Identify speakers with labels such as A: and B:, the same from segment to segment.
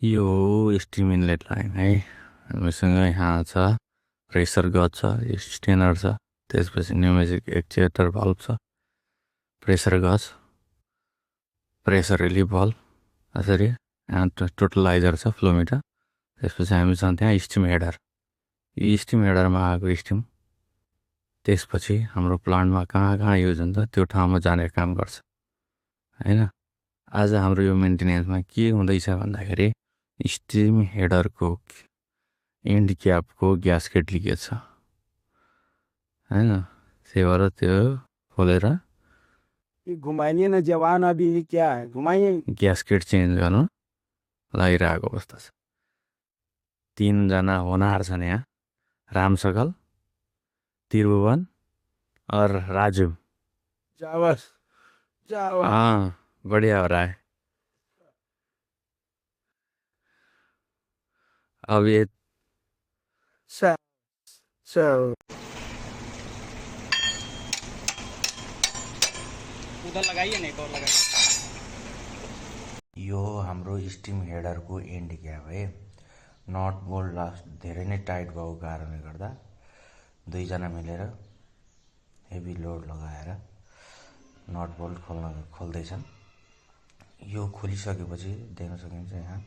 A: यो steam inlet line है। हामीसँग यहाँ छ प्रेसर गज छ, स्टेनर छ, त्यसपछि न्युमेटिक एक्चुएटर भल्भ छ, प्रेसर गज, प्रेसर रिलिफ भल्भ, यसरी यहाँ टोटलाइजर छ, फ्लोमिटर। त्यसपछि हामीसँग त्यहाँ स्टिम हेडर, यो स्टिम हेडरमा आएको स्टिम त्यसपछि हाम्रो प्लान्टमा कहाँ कहाँ युज हुन्छ त्यो ठाउँमा जाने काम गर्छ हैन। आज हाम्रो यो मेन्टेनेन्समा के हुँदैछ भन्दाखेरि स्टिम हेडरको एन्ड क्यापको ग्यास्केट लिकेज छ हैन। त्यही भएर त्यो खोलेर
B: घुमाइए न जवान, अभी क्या है, घुमाइए।
A: ग्यास्केट चेन्ज गर्नु लागिरहेको अवस्था छ। 3 जना होनहार छन् यहाँ, राम सकल, त्रिभुवन और राजू।
B: जावस
A: हाँ बढ़िया हो रहा है। अब ये
B: सर
C: उधर लगाइए ना, एक और लगाइए।
D: यो हाम्रो स्टिम हेडरको एन्ड क्याप है। नट बोल्ट लास्ट धेरै नै टाइट भएको कारणले गर्दा दुईजना मिलेर हेभी लोड लगाएर नट बोल्ट खोल्दैछन्। यो खोलिसकेपछि देख्न सकिन्छ यहाँ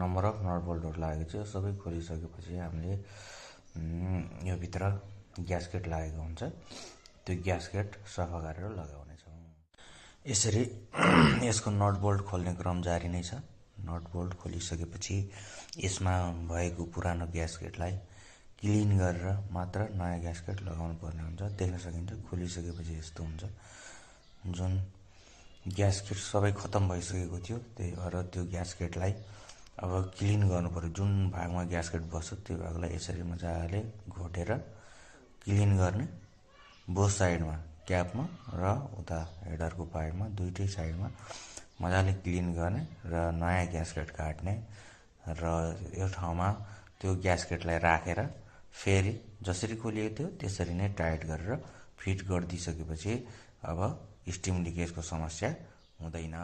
D: नम्बर अफ नट बोल्टहरू लागेको छ। सबै खोलिसकेपछि हामीले यो भित्र ग्यास्केट लागेको हुन्छ, त्यो ग्यास्केट सफा गरेर लगाउनेछौँ। यसरी यसको नट बोल्ट खोल्ने क्रम जारी नै छ। नट बोल्ट खोलिसकेपछि यसमा भएको पुरानो ग्यास्केटलाई क्लिन गरेर मात्र नयाँ ग्यास्केट लगाउनु पर्ने हुन्छ। देख्न सकिन्छ खोलिसकेपछि यस्तो हुन्छ। जुन ग्यास्केट सबै खतम भइसकेको थियो, त्यही भएर त्यो ग्यास्केटलाई अब क्लिन गर्नु पर्यो। जुन भागमा ग्यास्केट बस्छ त्यो भागलाई यसरी मजाले घोटेर क्लिन गर्ने, बोथ साइडमा, क्यापमा र उता हेडरको पाइपमा, दुईटै साइडमा मजाले क्लिन गर्ने र नयाँ ग्यास्केट काट्ने र यो ठाउँमा त्यो ग्यास्केटलाई राखेर फेरि जसरी खोलिएको थियो त्यसरी नै टाइट गरेर फिट गरिदिइसकेपछि अब स्टिम लिकेजको समस्या हुँदैन।